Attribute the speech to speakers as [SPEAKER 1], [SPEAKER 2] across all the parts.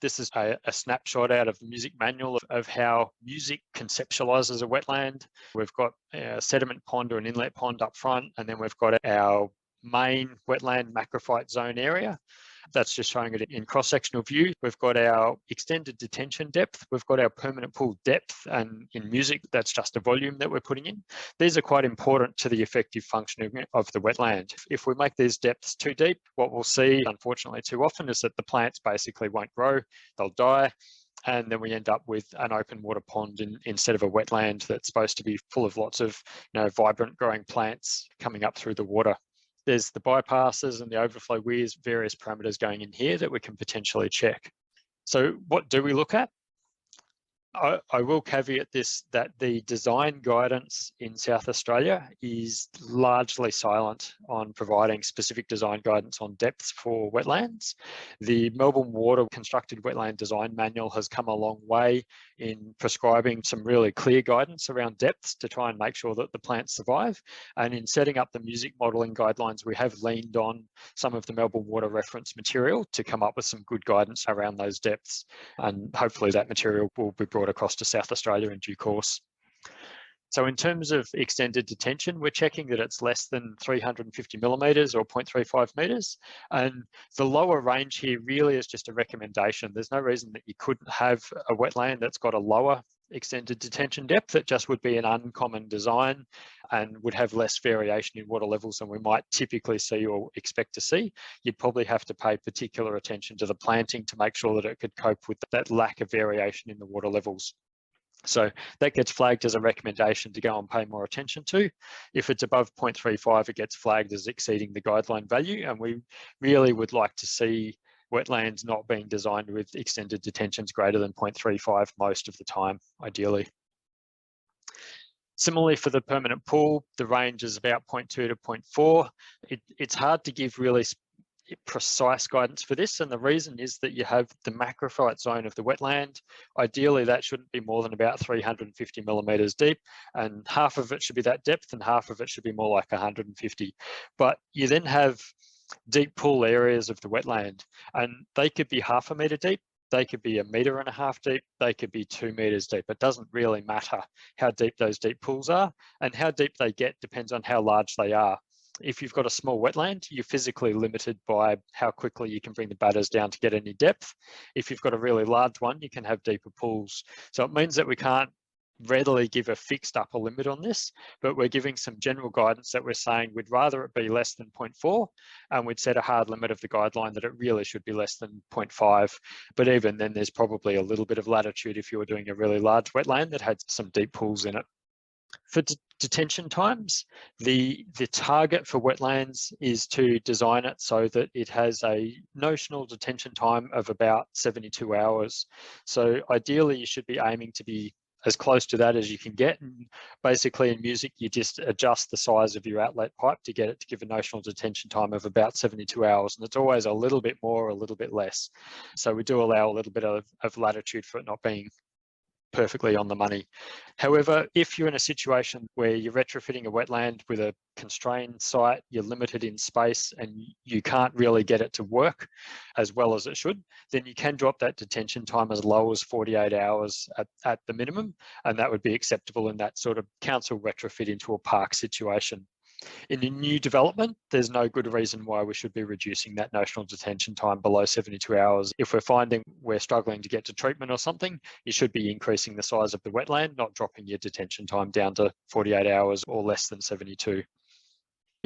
[SPEAKER 1] This is a snapshot out of the music manual of how music conceptualizes a wetland. We've got a sediment pond or an inlet pond up front, and then we've got our main wetland macrophyte zone area. That's just showing it in cross-sectional view. We've got our extended detention depth. We've got our permanent pool depth, and in music, that's just a volume that we're putting in. These are quite important to the effective functioning of the wetland. If we make these depths too deep, what we'll see, unfortunately, too often is that the plants basically won't grow, they'll die, and then we end up with an open water pond instead of a wetland that's supposed to be full of lots of vibrant growing plants coming up through the water. There's the bypasses and the overflow weirs, various parameters going in here that we can potentially check. So what do we look at? I will caveat this, that the design guidance in South Australia is largely silent on providing specific design guidance on depths for wetlands. The Melbourne Water Constructed Wetland Design Manual has come a long way in prescribing some really clear guidance around depths to try and make sure that the plants survive. And in setting up the music modelling guidelines, we have leaned on some of the Melbourne Water reference material to come up with some good guidance around those depths. And hopefully that material will be brought across to South Australia in due course. So in terms of extended detention, we're checking that it's less than 350 millimetres or 0.35 metres. And the lower range here really is just a recommendation. There's no reason that you couldn't have a wetland that's got a lower extended detention depth. It just would be an uncommon design and would have less variation in water levels than we might typically see or expect to see. You'd probably have to pay particular attention to the planting to make sure that it could cope with that lack of variation in the water levels. So that gets flagged as a recommendation to go and pay more attention to. If it's above 0.35, it gets flagged as exceeding the guideline value, and we really would like to see wetlands not being designed with extended detentions greater than 0.35 most of the time, ideally. Similarly, for the permanent pool, the range is about 0.2 to 0.4. It's hard to give really precise guidance for this, and the reason is that you have the macrophyte zone of the wetland. Ideally, that shouldn't be more than about 350 millimetres deep, and half of it should be that depth and half of it should be more like 150. But you then have deep pool areas of the wetland, and they could be 0.5 metre deep, they could be 1.5 metres deep, they could be 2 metres deep. It doesn't really matter how deep those deep pools are, and how deep they get depends on how large they are. If you've got a small wetland, you're physically limited by how quickly you can bring the batters down to get any depth. If you've got a really large one, you can have deeper pools. So it means that we can't readily give a fixed upper limit on this, but we're giving some general guidance that we're saying we'd rather it be less than 0.4, and we'd set a hard limit of the guideline that it really should be less than 0.5. But even then, there's probably a little bit of latitude if you were doing a really large wetland that had some deep pools in it. For detention times, the target for wetlands is to design it so that it has a notional detention time of about 72 hours. So ideally, you should be aiming to be as close to that as you can get. And basically in music, you just adjust the size of your outlet pipe to get it to give a notional detention time of about 72 hours. And it's always a little bit more or a little bit less. So we do allow a little bit of latitude for it not being perfectly on the money. However, if you're in a situation where you're retrofitting a wetland with a constrained site, you're limited in space and you can't really get it to work as well as it should, then you can drop that detention time as low as 48 hours at the minimum, and that would be acceptable in that sort of council retrofit into a park situation. In a new development, there's no good reason why we should be reducing that notional detention time below 72 hours. If we're finding we're struggling to get to treatment or something, you should be increasing the size of the wetland, not dropping your detention time down to 48 hours or less than 72.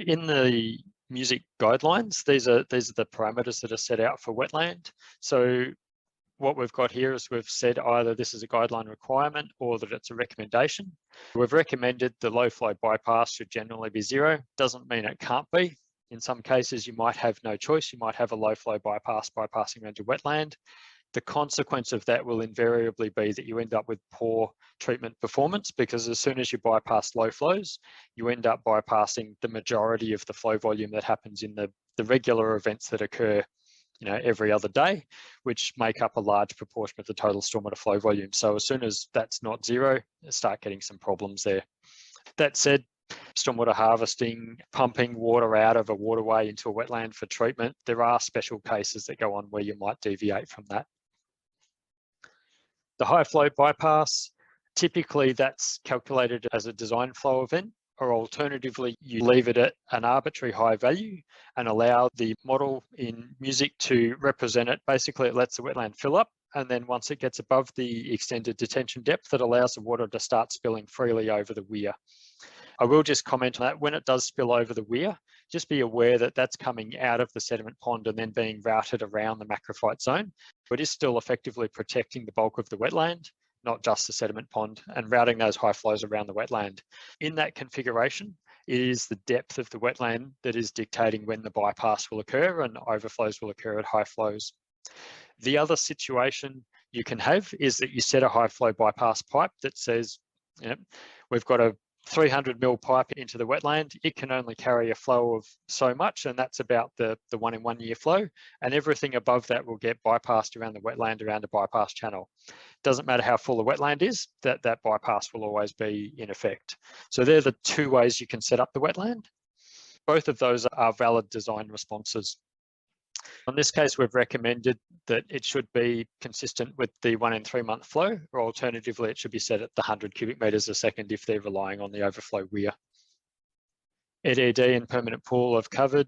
[SPEAKER 1] In the music guidelines, these are the parameters that are set out for wetland. So what we've got here is we've said either this is a guideline requirement or that it's a recommendation. We've recommended the low flow bypass should generally be 0. Doesn't mean it can't be. In some cases, you might have no choice. You might have a low flow bypass bypassing around your wetland. The consequence of that will invariably be that you end up with poor treatment performance, because as soon as you bypass low flows, you end up bypassing the majority of the flow volume that happens in the regular events that occur every other day, which make up a large proportion of the total stormwater flow volume. So as soon as that's not 0, start getting some problems there. That said, stormwater harvesting, pumping water out of a waterway into a wetland for treatment, there are special cases that go on where you might deviate from that. The high flow bypass, typically that's calculated as a design flow event, or alternatively, you leave it at an arbitrary high value and allow the model in music to represent it. Basically, it lets the wetland fill up, and then once it gets above the extended detention depth, it allows the water to start spilling freely over the weir. I will just comment on that. When it does spill over the weir, just be aware that that's coming out of the sediment pond and then being routed around the macrophyte zone. But it is still effectively protecting the bulk of the wetland, not just the sediment pond, and routing those high flows around the wetland. In that configuration, it is the depth of the wetland that is dictating when the bypass will occur, and overflows will occur at high flows. The other situation you can have is that you set a high flow bypass pipe that says, we've got a 300 mil pipe into the wetland. It can only carry a flow of so much, and that's about the 1 in 1 year flow, and everything above that will get bypassed around the wetland around a bypass channel. Doesn't matter how full the wetland is, that bypass will always be in effect. So they're the two ways you can set up the wetland. Both of those are valid design responses. In this case, we've recommended that it should be consistent with the 1 in 3 month flow, or alternatively, it should be set at the 100 cubic meters a second if they're relying on the overflow weir. EDD and permanent pool I've covered.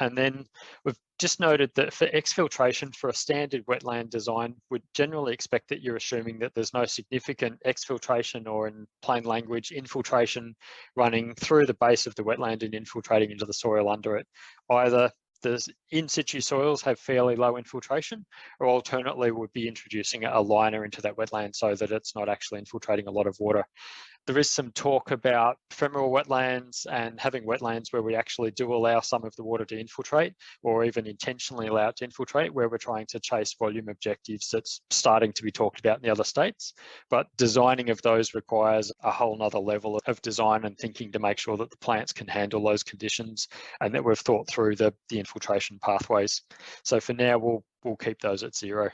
[SPEAKER 1] And then we've just noted that for exfiltration for a standard wetland design, we'd generally expect that you're assuming that there's no significant exfiltration, or in plain language, infiltration running through the base of the wetland and infiltrating into the soil under it. Either the in situ soils have fairly low infiltration, or alternately would be introducing a liner into that wetland so that it's not actually infiltrating a lot of water. There is some talk about ephemeral wetlands and having wetlands where we actually do allow some of the water to infiltrate, or even intentionally allow it to infiltrate, where we're trying to chase volume objectives that's starting to be talked about in the other states. But designing of those requires a whole nother level of design and thinking to make sure that the plants can handle those conditions, and that we've thought through the infiltration pathways. So for now, we'll keep those at 0.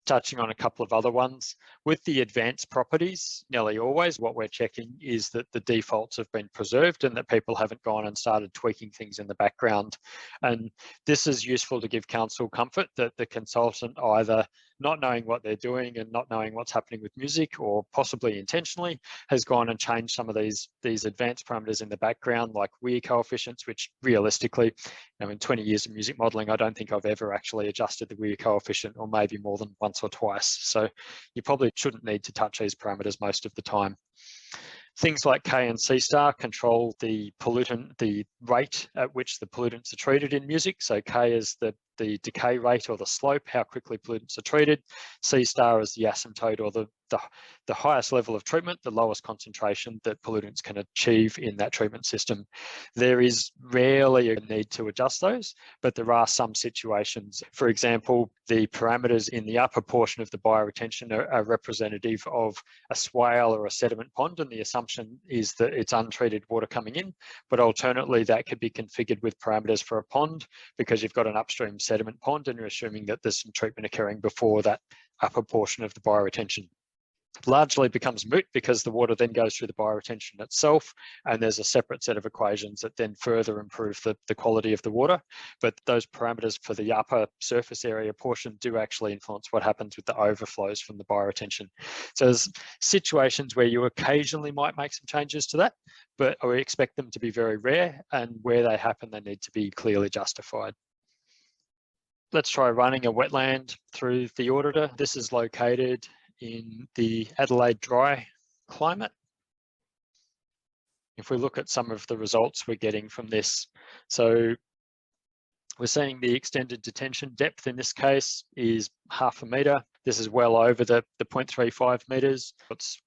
[SPEAKER 1] Touching on a couple of other ones, with the advanced properties, nearly always what we're checking is that the defaults have been preserved and that people haven't gone and started tweaking things in the background. And this is useful to give council comfort that the consultant, either not knowing what they're doing and not knowing what's happening with music, or possibly intentionally, has gone and changed some of these advanced parameters in the background, like weir coefficients, which realistically, in 20 years of music modelling, I don't think I've ever actually adjusted the weir coefficient, or maybe more than once or twice. So you probably shouldn't need to touch these parameters most of the time. Things like K and C star control the pollutant, the rate at which the pollutants are treated in music. So K is the decay rate, or the slope, how quickly pollutants are treated. C star is the asymptote, or the highest level of treatment, the lowest concentration that pollutants can achieve in that treatment system. There is rarely a need to adjust those, but there are some situations. For example, the parameters in the upper portion of the bioretention are representative of a swale or a sediment pond, and the assumption is that it's untreated water coming in. But alternately, that could be configured with parameters for a pond, because you've got an upstream sediment pond and you're assuming that there's some treatment occurring before that upper portion of the bioretention. Largely becomes moot because the water then goes through the bioretention itself, and there's a separate set of equations that then further improve the quality of the water. But those parameters for the upper surface area portion do actually influence what happens with the overflows from the bioretention. So there's situations where you occasionally might make some changes to that, but we expect them to be very rare, and where they happen, they need to be clearly justified. Let's try running a wetland through the Auditor. This is located in the Adelaide dry climate. If we look at some of the results we're getting from this, so we're seeing the extended detention depth in this case is 0.5 metre. This is well over the 0.35 metres. It's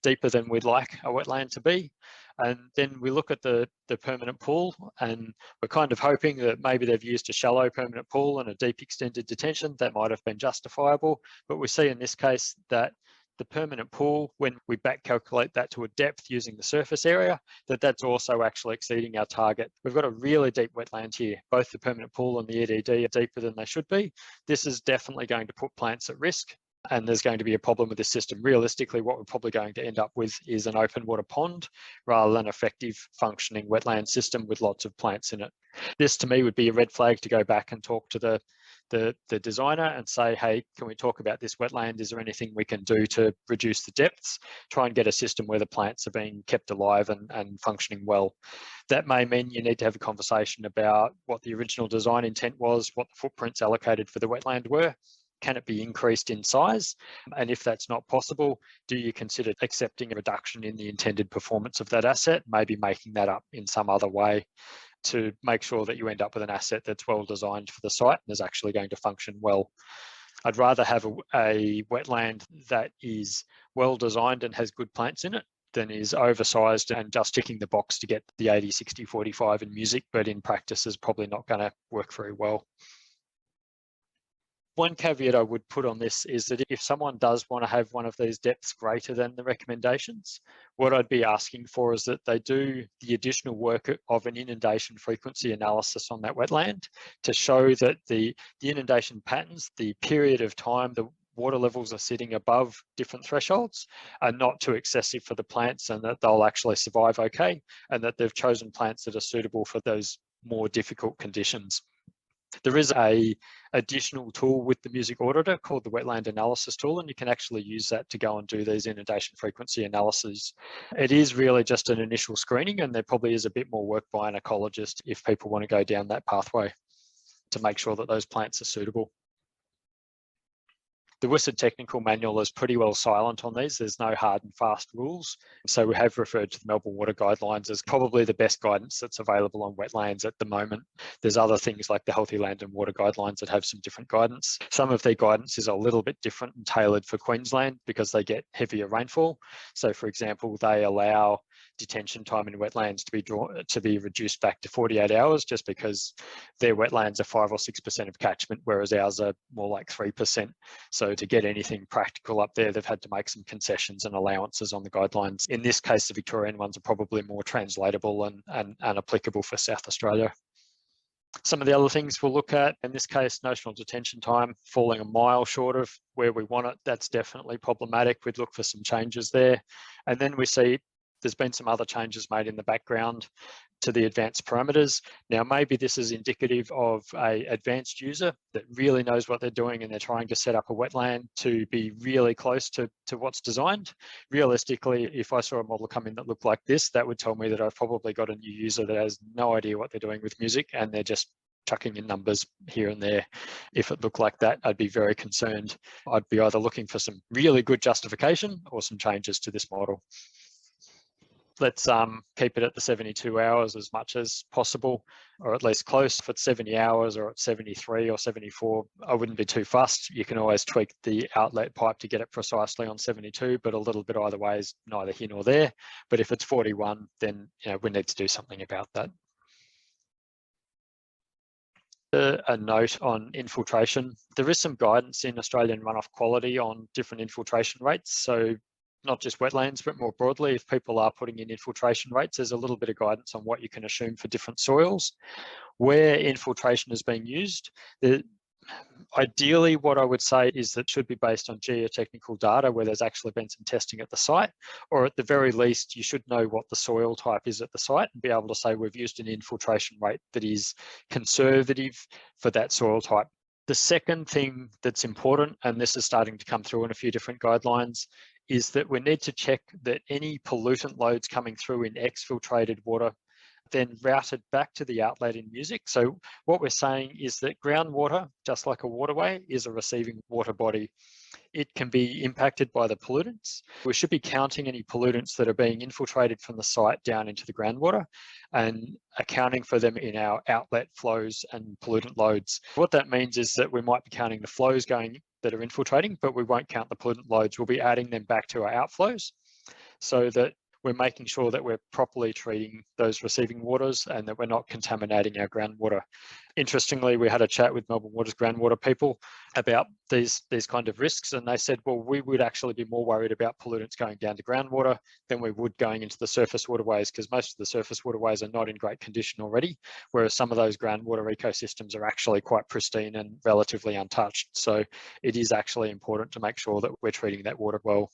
[SPEAKER 1] deeper than we'd like a wetland to be. And then we look at the permanent pool, and we're kind of hoping that maybe they've used a shallow permanent pool and a deep extended detention. That might have been justifiable. But we see in this case that the permanent pool, when we back calculate that to a depth using the surface area, that's also actually exceeding our target. We've got a really deep wetland here. Both the permanent pool and the EDD are deeper than they should be. This is definitely going to put plants at risk, and there's going to be a problem with this system. Realistically, what we're probably going to end up with is an open water pond rather than an effective functioning wetland system with lots of plants in it. This to me would be a red flag to go back and talk to the the designer and say, hey, can we talk about this wetland? Is there anything we can do to reduce the depths? Try and get a system where the plants are being kept alive and functioning well. That may mean you need to have a conversation about what the original design intent was, what the footprints allocated for the wetland were. Can it be increased in size? And if that's not possible, do you consider accepting a reduction in the intended performance of that asset, maybe making that up in some other way to make sure that you end up with an asset that's well designed for the site and is actually going to function well. I'd rather have a wetland that is well designed and has good plants in it than is oversized and just ticking the box to get the 80, 60, 45 in music, but in practice is probably not going to work very well. One caveat I would put on this is that if someone does want to have one of these depths greater than the recommendations, what I'd be asking for is that they do the additional work of an inundation frequency analysis on that wetland to show that the inundation patterns, the period of time the water levels are sitting above different thresholds are not too excessive for the plants and that they'll actually survive okay, and that they've chosen plants that are suitable for those more difficult conditions. There is an additional tool with the music auditor called the Wetland Analysis tool, and you can actually use that to go and do these inundation frequency analyses. It is really just an initial screening, and there probably is a bit more work by an ecologist if people want to go down that pathway to make sure that those plants are suitable. The WSID technical manual is pretty well silent on these. There's no hard and fast rules. So we have referred to the Melbourne Water Guidelines as probably the best guidance that's available on wetlands at the moment. There's other things like the Healthy Land and Water Guidelines that have some different guidance. Some of their guidance is a little bit different and tailored for Queensland because they get heavier rainfall. So for example, they allow detention time in wetlands to be reduced back to 48 hours just because their wetlands are 5 or 6% of catchment, whereas ours are more like 3%. So to get anything practical up there, they've had to make some concessions and allowances on the guidelines. In this case, the Victorian ones are probably more translatable and applicable for South Australia. Some of the other things we'll look at, in this case, notional detention time falling a mile short of where we want it. That's definitely problematic. We'd look for some changes there. And then we see there's been some other changes made in the background to the advanced parameters. Now, maybe this is indicative of an advanced user that really knows what they're doing and they're trying to set up a wetland to be really close to what's designed. Realistically, if I saw a model come in that looked like this, that would tell me that I've probably got a new user that has no idea what they're doing with music and they're just chucking in numbers here and there. If it looked like that, I'd be very concerned. I'd be either looking for some really good justification or some changes to this model. Let's keep it at the 72 hours as much as possible, or at least close. If it's 70 hours or at 73 or 74, I wouldn't be too fussed. You can always tweak the outlet pipe to get it precisely on 72, but a little bit either way is neither here nor there. But if it's 41, then we need to do something about that. A note on infiltration. There is some guidance in Australian runoff quality on different infiltration rates. So not just wetlands, but more broadly, if people are putting in infiltration rates, there's a little bit of guidance on what you can assume for different soils. Where infiltration is being used, ideally what I would say is that it should be based on geotechnical data where there's actually been some testing at the site, or at the very least, you should know what the soil type is at the site and be able to say we've used an infiltration rate that is conservative for that soil type. The second thing that's important, and this is starting to come through in a few different guidelines, is that we need to check that any pollutant loads coming through in exfiltrated water then routed back to the outlet in music. So what we're saying is that groundwater, just like a waterway, is a receiving water body. It can be impacted by the pollutants. We should be counting any pollutants that are being infiltrated from the site down into the groundwater and accounting for them in our outlet flows and pollutant loads. What that means is that we might be counting the flows going that are infiltrating, but we won't count the pollutant loads. We'll be adding them back to our outflows so that we're making sure that we're properly treating those receiving waters and that we're not contaminating our groundwater. Interestingly, we had a chat with Melbourne Water's groundwater people about these kind of risks, and they said, well, we would actually be more worried about pollutants going down to groundwater than we would going into the surface waterways, because most of the surface waterways are not in great condition already, whereas some of those groundwater ecosystems are actually quite pristine and relatively untouched. So it is actually important to make sure that we're treating that water well.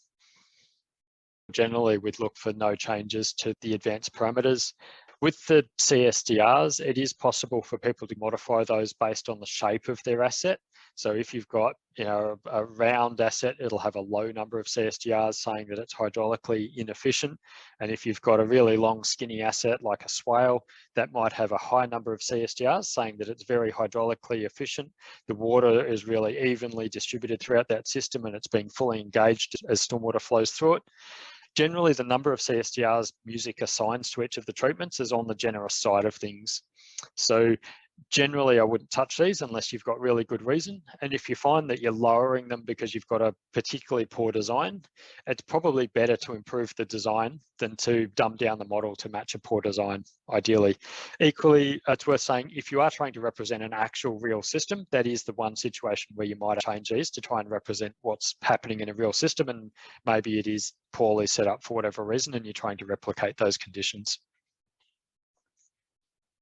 [SPEAKER 1] Generally, we'd look for no changes to the advanced parameters. With the CSDRs, it is possible for people to modify those based on the shape of their asset. So if you've got a round asset, it'll have a low number of CSGRs saying that it's hydraulically inefficient. And if you've got a really long skinny asset like a swale, that might have a high number of CSGRs saying that it's very hydraulically efficient. The water is really evenly distributed throughout that system and it's being fully engaged as stormwater flows through it. Generally, the number of CSGRs music assigns to each of the treatments is on the generous side of things. So generally, I wouldn't touch these unless you've got really good reason. And if you find that you're lowering them because you've got a particularly poor design, it's probably better to improve the design than to dumb down the model to match a poor design, ideally. Equally, it's worth saying, if you are trying to represent an actual real system, that is the one situation where you might change these to try and represent what's happening in a real system, and maybe it is poorly set up for whatever reason, and you're trying to replicate those conditions.